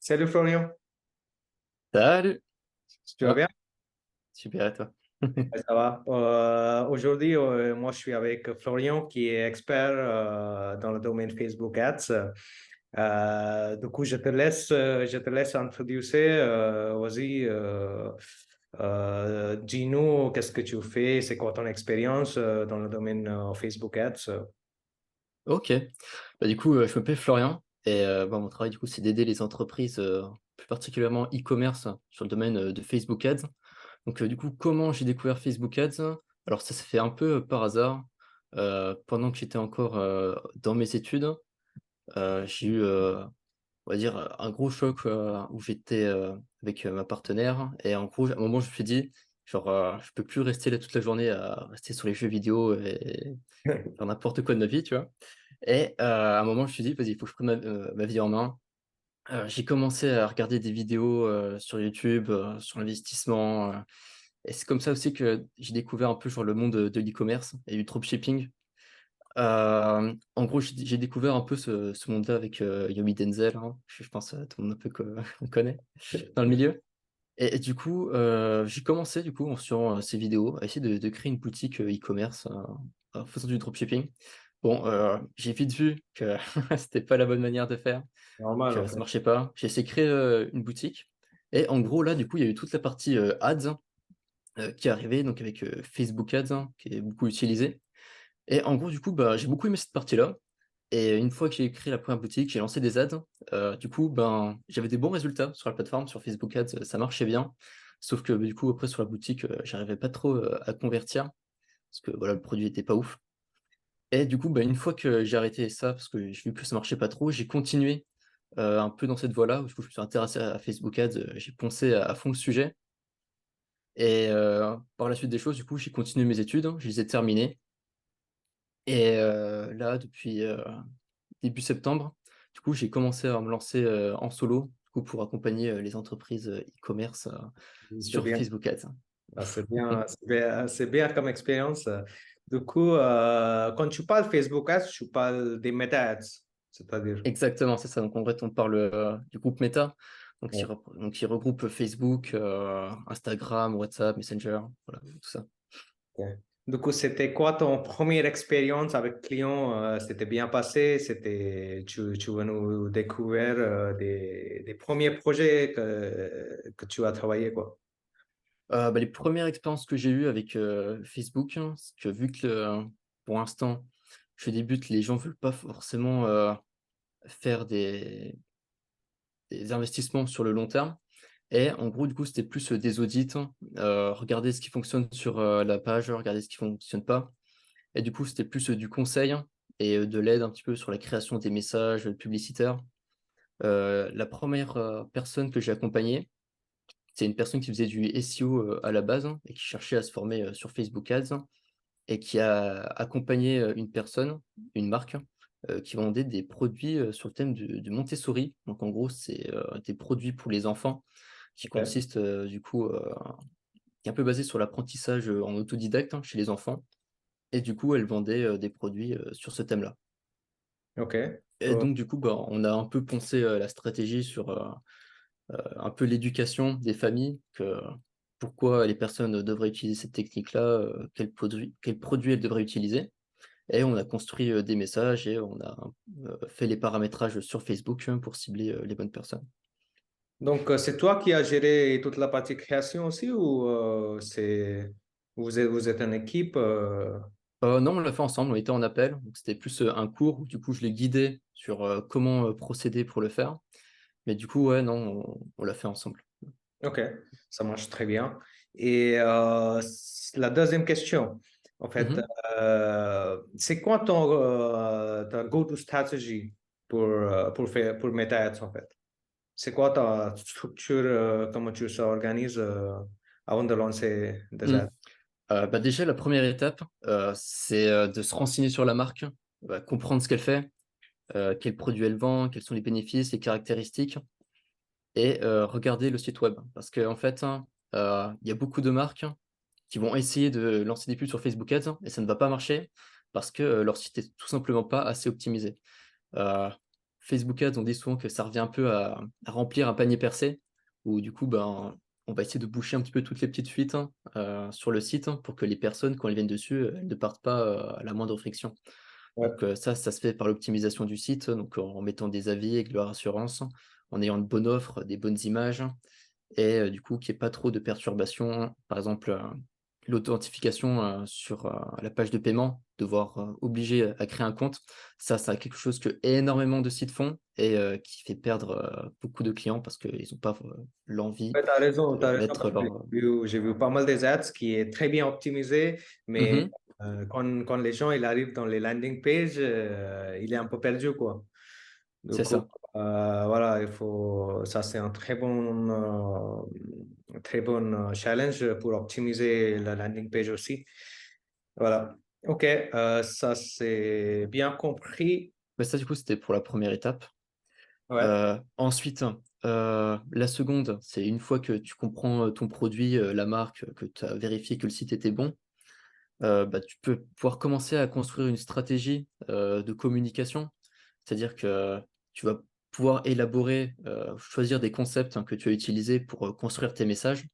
Salut Florian, Salut! tu vas Ah, bien? super, et toi? Ouais, ça va. Aujourd'hui, moi je suis avec Florian qui est expert dans le domaine Facebook Ads. Du coup, je te laisse introduire. Vas-y, dis-nous qu'est-ce que tu fais, c'est quoi ton expérience dans le domaine Facebook Ads? Ok. Du coup, je m'appelle Florian et mon travail, du coup, c'est d'aider les entreprises, plus particulièrement e-commerce, sur le domaine, de Facebook Ads. Donc, du coup, comment j'ai découvert Facebook Ads? Alors ça s'est fait un peu, par hasard. Pendant que j'étais encore, dans mes études, j'ai eu, on va dire, un gros choc, où j'étais, avec, ma partenaire et en gros, à un moment, je me suis dit: «Genre, je peux plus rester là toute la journée à rester sur les jeux vidéo et faire n'importe quoi de ma vie», tu vois? Et à un moment, je me suis dit: «Vas-y, il faut que je prenne ma vie en main». J'ai commencé à regarder des vidéos, sur YouTube, sur l'investissement, et c'est comme ça aussi que j'ai découvert un peu genre le monde, de l'e-commerce et du dropshipping. En gros, j'ai découvert un peu ce monde-là avec, Yomi Denzel, hein. Je pense, tout le monde un peu connaît dans le milieu et du coup, j'ai commencé du coup en suivant, ces vidéos à essayer de créer une boutique, e-commerce, en faisant du dropshipping. Bon, j'ai vite vu que c'était pas la bonne manière de faire, Normal en que ça fait. marchait pas. J'ai essayé de créer, une boutique et en gros là, du coup, il y a eu toute la partie, ads, qui est arrivée donc avec, Facebook Ads, hein, qui est beaucoup utilisé et en gros, du coup, j'ai beaucoup aimé cette partie-là et une fois que j'ai créé la première boutique, j'ai lancé des ads. Du coup, j'avais des bons résultats sur la plateforme, sur Facebook Ads, ça marchait bien. Sauf que, du coup, après sur la boutique, j'arrivais pas trop, à convertir parce que, voilà, le produit était pas ouf et du coup, une fois que j'ai arrêté ça, parce que j'ai vu que ça marchait pas trop, j'ai continué, un peu dans cette voie-là, où du coup, je me suis intéressé à Facebook Ads, j'ai poncé à fond le sujet et par la suite des choses, du coup, j'ai continué mes études, hein, je les ai terminées et là, depuis, début septembre, du coup, j'ai commencé à me lancer, en solo, du coup, pour accompagner, les entreprises, e-commerce, C'est sur bien. Facebook Ads. Ah, c'est bien comme expérience. Du coup, quand tu parles Facebook Ads, tu parles des Meta Ads, c'est-à-dire. Exactement, c'est ça. Donc en fait, on parle, du groupe Meta, Ouais. donc qui regroupe Facebook, Instagram, WhatsApp, Messenger, voilà, tout ça. Ok. Du coup, c'était quoi ton première expérience avec client? C'était bien passé? Tu vas nous découvrir des premiers projets que tu as travaillé, quoi. Les premières expériences que j'ai eues avec, Facebook, hein, c'est que vu que, pour l'instant, je débute, les gens veulent pas forcément, faire des investissements sur le long terme. Et en gros, du coup, c'était plus, des audits, regarder ce qui fonctionne sur, la page, regarder ce qui fonctionne pas et du coup, c'était plus, du conseil et de l'aide un petit peu sur la création des messages, publicitaires. La première re personne que j'ai accompagnée, c'est une personne qui faisait du SEO, à la base, hein, et qui cherchait à se former, sur Facebook Ads et qui a accompagné, une personne, une marque, qui vendait des produits, sur le thème du Montessori. Donc en gros, c'est, des produits pour les enfants qui Ok. consistent, du coup, qui est un peu basé sur l'apprentissage, en autodidacte, hein, chez les enfants et du coup, elle vendait, des produits, sur ce thème-là Ok. et donc du coup, on a un peu poncé, la stratégie sur, un peu l'éducation des familles, que pourquoi les personnes devraient utiliser cette technique-là, quels produits elles devraient utiliser et on a construit, des messages et on a, fait les paramétrages sur Facebook, hein, pour cibler, les bonnes personnes. Donc, c'est toi qui as géré toute la partie création aussi ou vous êtes une équipe? Non, on l'a fait ensemble, on était en appel, donc c'était plus, un cours où du coup je l'ai guidé sur, comment, procéder pour le faire. Mais du coup, ouais, non, on l'a fait ensemble. Ok, ça marche très bien. Et la deuxième question, en fait, Mmh. c'est quoi ta go-to strategy pour Meta Ads, en fait? C'est quoi ta structure, comment tu s'organises avant de lancer des Mmh. ads? Déjà la première étape, c'est, de se renseigner sur la marque, comprendre ce qu'elle fait, quels produits elle vend, quels sont les bénéfices, les caractéristiques et regarder le site web. Parce qu'en fait, hein, il y a beaucoup de marques qui vont essayer de lancer des pubs sur Facebook Ads et ça ne va pas marcher parce que, leur site est tout simplement pas assez optimisé. Heu Facebook Ads, on dit souvent que ça revient un peu à remplir un panier percé, où du coup, ben, on va essayer de boucher un petit peu toutes les petites fuites, hein, sur le site, hein, pour que les personnes, quand elles viennent dessus, elles ne partent pas, à la moindre friction. Ouais. Donc ça se fait par l'optimisation du site, donc en mettant des avis avec de la rassurance, en ayant une bonne offre, des bonnes images et du coup qu'il y ait pas trop de perturbations. Par exemple, l'authentification, sur, la page de paiement, devoir, obliger à créer un compte. Ça quelque chose que énormément de sites font et qui fait perdre, beaucoup de clients parce qu'ils ont pas, l'envie Ouais, de t'as raison, mettre parce que leur, j'ai vu pas mal des ads qui est très bien optimisé, mais mmh. quand les gens ils arrivent dans les landing pages, il est un peu perdu, quoi. Du C'est coup, ça. voilà, ça c'est un très bon challenge pour optimiser la landing page aussi. Voilà. Ok, ça c'est bien compris. Bah, ça du coup, c'était pour la première étape. Ouais. Ensuite, la seconde, c'est une fois que tu comprends, ton produit, la marque, que tu as vérifié que le site était bon, bah, tu peux pouvoir commencer à construire une stratégie, de communication. C'est-à-dire que tu vas pouvoir élaborer, choisir des concepts, hein, que tu vas utiliser pour, construire tes messages.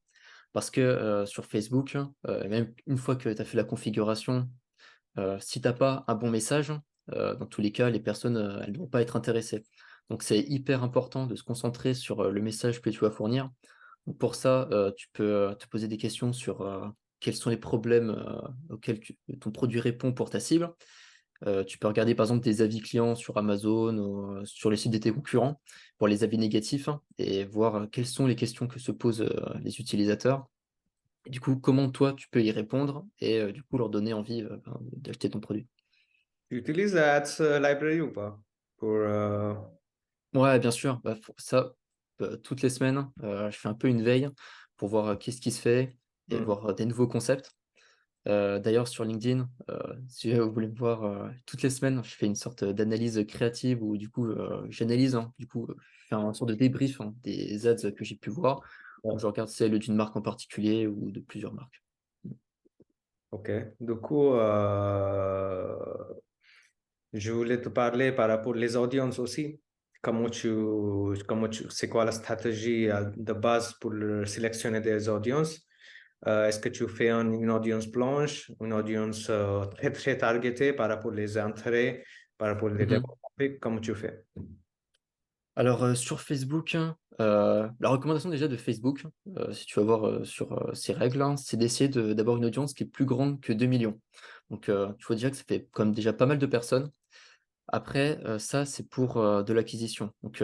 Parce que, sur Facebook, même une fois que tu as fait la configuration, si tu as pas un bon message, dans tous les cas, les personnes, elles ne vont pas être intéressées. Donc c'est hyper important de se concentrer sur, le message que tu vas fournir. Donc pour ça, tu peux, te poser des questions sur, quels sont les problèmes, auxquels ton produit répond pour ta cible. Tu peux regarder par exemple des avis clients sur Amazon ou, sur les sites de tes concurrents pour les avis négatifs, hein, et voir, quelles sont les questions que se posent, les utilisateurs. Et du coup, comment toi tu peux y répondre et du coup leur donner envie, ben, d'acheter ton produit. Tu utilises Ads Library ou pas? Pour, Ouais, bien sûr, bah, faut ça, toutes les semaines, je fais un peu une veille pour voir, qu'est-ce qui se fait et hmm. voir, des nouveaux concepts. D'ailleurs sur LinkedIn, si vous voulez me voir, toutes les semaines, je fais une sorte, d'analyse créative où du coup, j'analyse, hein, du coup, je fais un sorte de débrief, hein, des ads que j'ai pu voir, où je Ouais. regarde celle d'une marque en particulier ou de plusieurs marques. Ok. Du coup, je voulais te parler par rapport aux audiences aussi. C'est quoi la stratégie de base pour sélectionner des audiences? Est-ce que tu fais une audience blanche, une audience très très targetée par rapport aux intérêts, par rapport aux Mmh. démographiques? Comment tu fais? Alors, sur Facebook, la recommandation déjà de Facebook, si tu vas voir, sur, ses règles, hein, c'est d'essayer d'avoir une audience qui est plus grande que 2 millions. Donc, tu vois déjà que ça fait quand même déjà pas mal de personnes. Après, ça, c'est pour, de l'acquisition. Donc,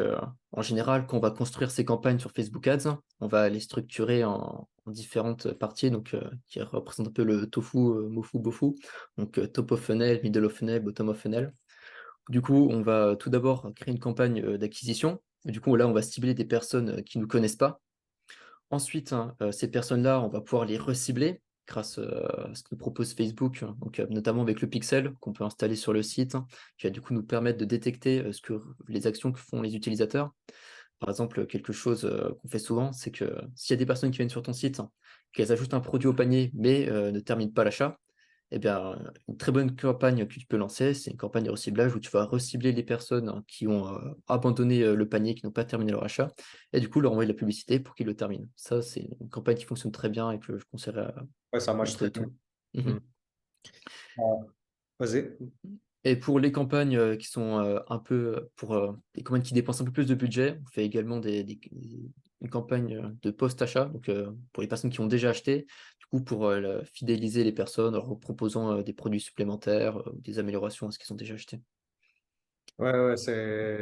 en général, quand on va construire ces campagnes sur Facebook Ads, on va les structurer en différentes parties, donc, qui représentent un peu le tofu, mofu, bofu. Donc, top of funnel, middle of funnel, bottom of funnel. Du coup, on va tout d'abord créer une campagne, d'acquisition. Et du coup, là, on va cibler des personnes, qui nous connaissent pas. Ensuite, hein, ces personnes-là, on va pouvoir les recibler grâce, à ce que propose Facebook, hein, donc, notamment avec le pixel qu'on peut installer sur le site, hein, qui va du coup nous permettre de détecter, les actions que font les utilisateurs. Par exemple, quelque chose, qu'on fait souvent, c'est que s'il y a des personnes qui viennent sur ton site, hein, qu'elles ajoutent un produit au panier, mais, ne terminent pas l'achat, eh bien, une très bonne campagne que tu peux lancer, c'est une campagne de reciblage où tu vas recibler les personnes, hein, qui ont, abandonné, le panier, qui n'ont pas terminé leur achat et du coup leur envoyer de la publicité pour qu'ils le terminent. Ça, c'est une campagne qui fonctionne très bien et que je conseillerais à Ouais, ça marche presque très bien. tout. Mmh. Hmm. Ouais. Vas-y. Et pour les campagnes, qui sont, un peu, pour, les campagnes qui dépensent un peu plus de budget, on fait également une campagne, de post-achat, donc, pour les personnes qui ont déjà acheté, du coup pour, fidéliser les personnes en leur proposant, des produits supplémentaires, ou des améliorations à ce qu'ils ont déjà acheté. Ouais, ouais, c'est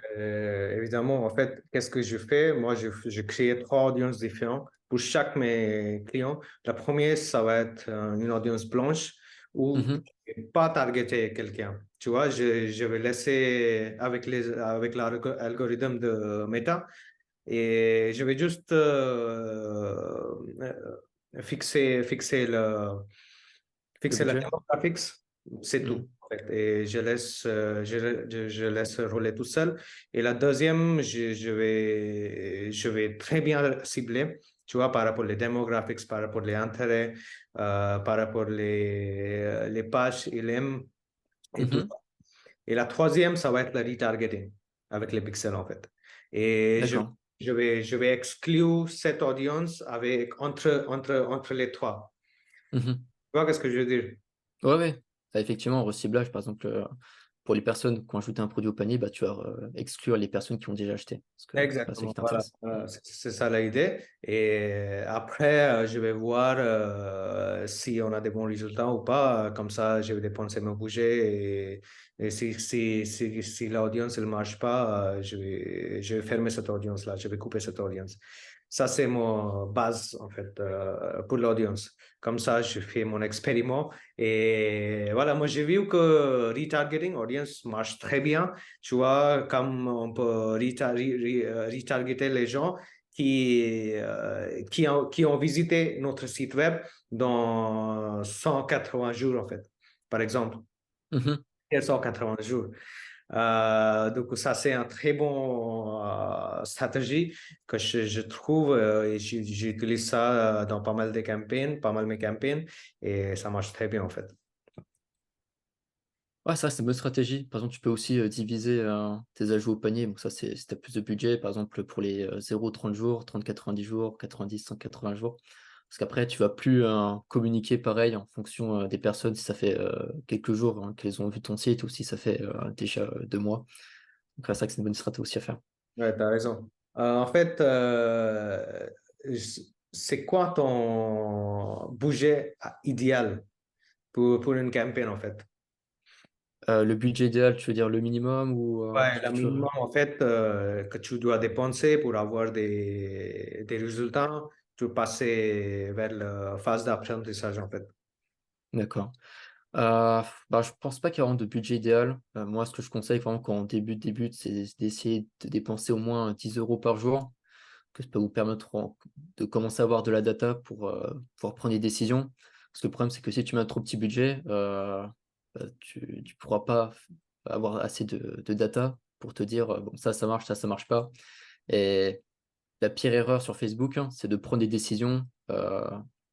évidemment, en fait, qu'est-ce que je fais? Moi, je crée trois audiences différentes pour chaque mes clients. La première, ça va être une audience blanche où Mmh. je vais pas targeter quelqu'un. Tu vois, je vais laisser avec l'algorithme de Meta et je vais juste fixer Le fixer la budget? démographique, c'est Mmh. tout. En fait. Et je laisse rouler tout seul. Et la deuxième, je vais très bien cibler, tu vois, par rapport aux démographiques, par rapport aux intérêts, par rapport les pages, il aime et tout Mmh. ça. Et la troisième, ça va être le retargeting. avec les pixels en fait. Et D'accord. je vais exclure cette audience entre les trois. Mmh. Tu vois qu'est-ce que je veux dire? Ouais, ouais. Bah, effectivement, reciblage, par exemple, pour les personnes qui ont ajouté un produit au panier, bah, tu vas, exclure les personnes qui ont déjà acheté. Parce que c'est pas ça qui Exactement, voilà, t'intéresse. Mmh. c'est ça l'idée. Et après, je vais voir si on a des bons résultats ou pas. Comme ça, je vais dépenser mon budget. Et si l'audience ne marche pas, je vais fermer cette audience-là, je vais couper cette audience. Ça, c'est mon base, en fait, pour l'audience. Comme ça, je fais mon expériment. Et voilà, moi, j'ai vu que retargeting audience marche très bien. Tu vois, comme on peut retargeter les gens qui ont visité notre site web dans 180 jours, en fait, par exemple. Mmh. 180 jours. Donc, ça, c'est un très bon stratégie que je trouve et j'utilise ça dans pas mal de campagnes, pas mal mes campagnes et ça marche très bien, en fait. Ouais, ça, c'est une bonne stratégie. Par exemple, tu peux aussi, diviser, tes ajouts au panier. Donc ça, c'est si tu as plus de budget, par exemple, pour les, 0-30 jours, 30-90 jours, 90-180 jours. Parce qu'après, tu vas plus, communiquer pareil en fonction, des personnes, si ça fait, quelques jours, hein, qu'elles ont vu ton site ou si ça fait, déjà, 2 mois. Donc ouais, c'est vrai que c'est une bonne stratégie aussi à faire. Ouais, tu as raison. En fait, c'est quoi ton budget idéal pour une campagne, en fait? Le budget idéal, tu veux dire le minimum ou, Ouais, est-ce le que tu veux minimum, en fait, que tu dois dépenser pour avoir des résultats, tu passer vers la phase d'apprentissage, en fait. d'accord. Bah, je pense pas qu'il y a vraiment de budget idéal. Moi, ce que je conseille vraiment quand on débute, c'est d'essayer de dépenser au moins 10 euros par jour, que ça peut vous permettre de commencer à avoir de la data pour pouvoir prendre des décisions. Parce que le problème, c'est que si tu mets un trop petit budget, bah, tu pourras pas avoir assez de data pour te dire, bon, ça marche, ça marche pas. Et la pire erreur sur Facebook, hein, c'est de prendre des décisions,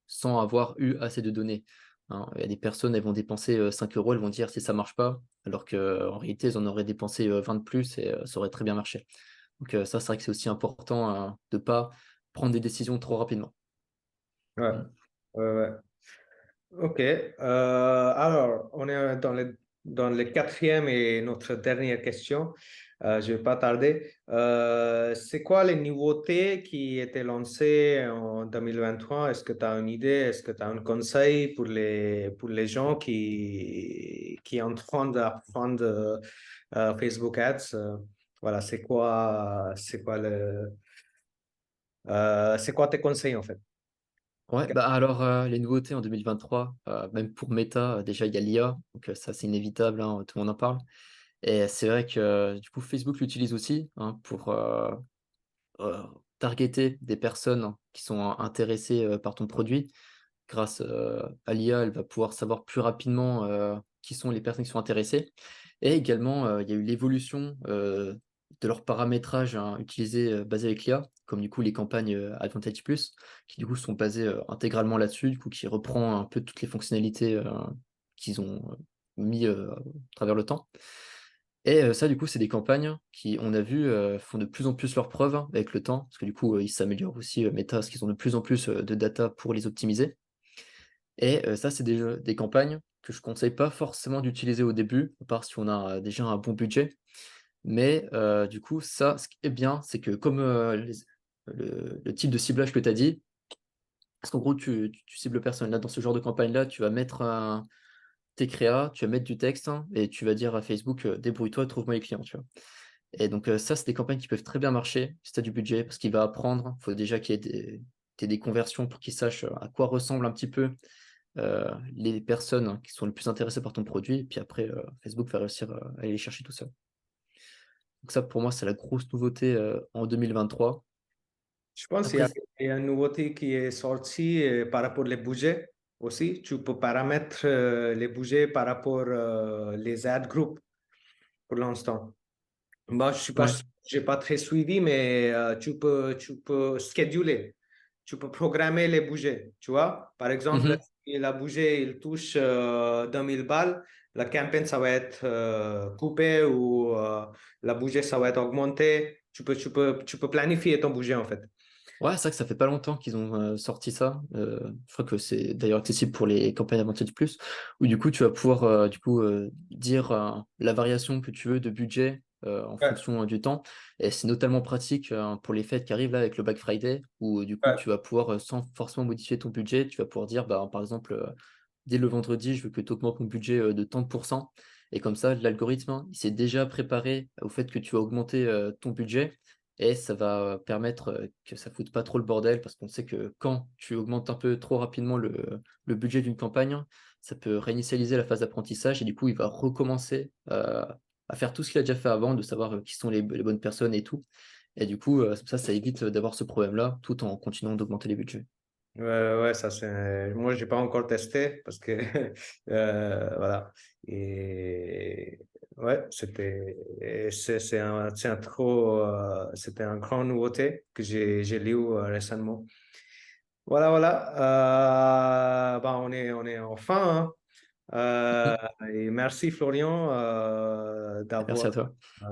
sans avoir eu assez de données, hein. Il y a des personnes, elles vont dépenser, 5 €, elles vont dire: «Si ça marche pas», alors qu'en réalité, elles en auraient dépensé, 20 de plus et ça aurait très bien marché. Donc ça, c'est vrai que c'est aussi important, de pas prendre des décisions trop rapidement. Ouais, Mmh. ouais, ouais. OK. Alors, on est dans le quatrième et notre dernière question. Je vais pas tarder. C'est quoi les nouveautés qui étaient lancées en 2023? Est-ce que tu as une idée? Est-ce que tu as un conseil pour les gens qui sont en train d'apprendre Facebook Ads? Voilà, c'est quoi tes conseils en fait? Ouais, bah, alors, les nouveautés en 2023, même pour Meta, déjà il y a l'IA, donc ça c'est inévitable, hein, tout le monde en parle et c'est vrai que, du coup, Facebook l'utilise aussi, hein, pour, heu, targeter des personnes qui sont intéressées, par ton produit. Grâce, à l'IA, elle va pouvoir savoir plus rapidement, qui sont les personnes qui sont intéressées et également, il y a eu l'évolution, de leur paramétrage, hein, utilisé, basé avec l'IA, comme du coup les campagnes, Advantage+, qui du coup sont basées, intégralement là-dessus, du coup qui reprend un peu toutes les fonctionnalités, qu'ils ont, mis, à travers le temps et ça du coup c'est des campagnes qui, on a vu, font de plus en plus leurs preuves avec le temps, parce que du coup, ils s'améliorent aussi, Meta, parce qu'ils ont de plus en plus, de data pour les optimiser et ça, c'est des campagnes que je conseille pas forcément d'utiliser au début, à part si on a, déjà un bon budget. Mais du coup, ça, ce qui est bien, c'est que comme, le type de ciblage que tu as dit, parce qu'en gros, tu cibles personne. Là, dans ce genre de campagne-là, tu vas mettre tes créas, tu vas mettre du texte, hein, et tu vas dire à Facebook, «Débrouille-toi, trouve-moi les clients», tu vois? Et donc ça, c'est des campagnes qui peuvent très bien marcher si tu as du budget, parce qu'il va apprendre. Il faut déjà qu'il y ait des conversions pour qu'il sache, à quoi ressemble un petit peu les personnes qui sont les plus intéressées par ton produit et puis après, Facebook va réussir, à aller les chercher tout seul. Donc ça, pour moi, c'est la grosse nouveauté, en 2023. Je pense qu'il Après il y a une nouveauté qui est sortie par rapport aux budgets aussi. Tu peux paramètres les budgets par rapport les ad groups pour l'instant. Moi, je suis pas, ouais. j'ai pas très suivi, mais tu peux scheduler. Tu peux programmer les budgets, tu vois. Par exemple, Mmh. si la budget, il touche 2000 balles, la campagne, ça va être coupé ou la budget, ça va être augmenté. Tu peux planifier ton budget, en fait. Ouais, c'est vrai que ça fait pas longtemps qu'ils ont sorti ça. Je crois que c'est d'ailleurs accessible pour les campagnes Advantage Plus, où du coup tu vas pouvoir dire la variation que tu veux de budget en Ouais, fonction du temps. Et c'est notamment pratique pour les fêtes qui arrivent là avec le Black Friday, où du coup ouais, tu vas pouvoir, sans forcément modifier ton budget, tu vas pouvoir dire, bah, par exemple, dès le vendredi, je veux que tu augmentes mon budget de tant de pourcents. Et comme ça, l'algorithme, hein, il s'est déjà préparé au fait que tu vas augmenter ton budget. Et ça va permettre que ça foute pas trop le bordel, parce qu'on sait que quand tu augmentes un peu trop rapidement le budget d'une campagne, ça peut réinitialiser la phase d'apprentissage et du coup, il va recommencer à faire tout ce qu'il a déjà fait avant, de savoir qui sont les bonnes personnes et tout. Et du coup, ça évite d'avoir ce problème-là, tout en continuant d'augmenter les budgets. ouais, ça c'est. Moi, j'ai pas encore testé parce que voilà. Et ouais, c'est un trop, c'était un grand nouveauté que j'ai lu récemment. Voilà, voilà. Bah, on est en fin, hein. Mhm. Et merci Florian Merci à toi. euh,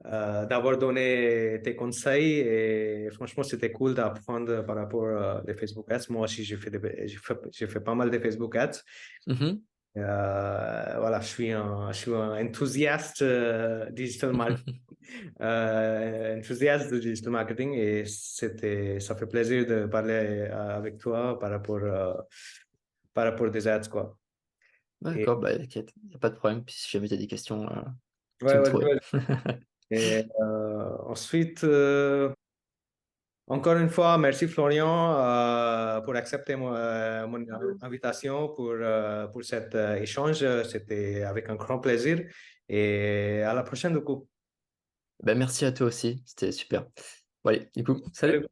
Mhm. d'avoir donné tes conseils et franchement c'était cool d'apprendre par rapport aux Facebook Ads. Moi aussi j'ai fait pas mal de Facebook Ads. Mhm. Voilà, je suis un enthousiaste digital marketing, enthousiaste de digital marketing et ça fait plaisir de parler avec toi par rapport des ads quoi. Et D'accord, bah t'inquiète, y a pas de problème. Puis si jamais tu as des questions, tu ouais, me ouais, trouves. ouais. Et ensuite, encore une fois, merci Florian pour accepter mon invitation pour cet échange. C'était avec un grand plaisir et à la prochaine du coup. Bah, merci à toi aussi, c'était super. Bon allez, du coup, salut!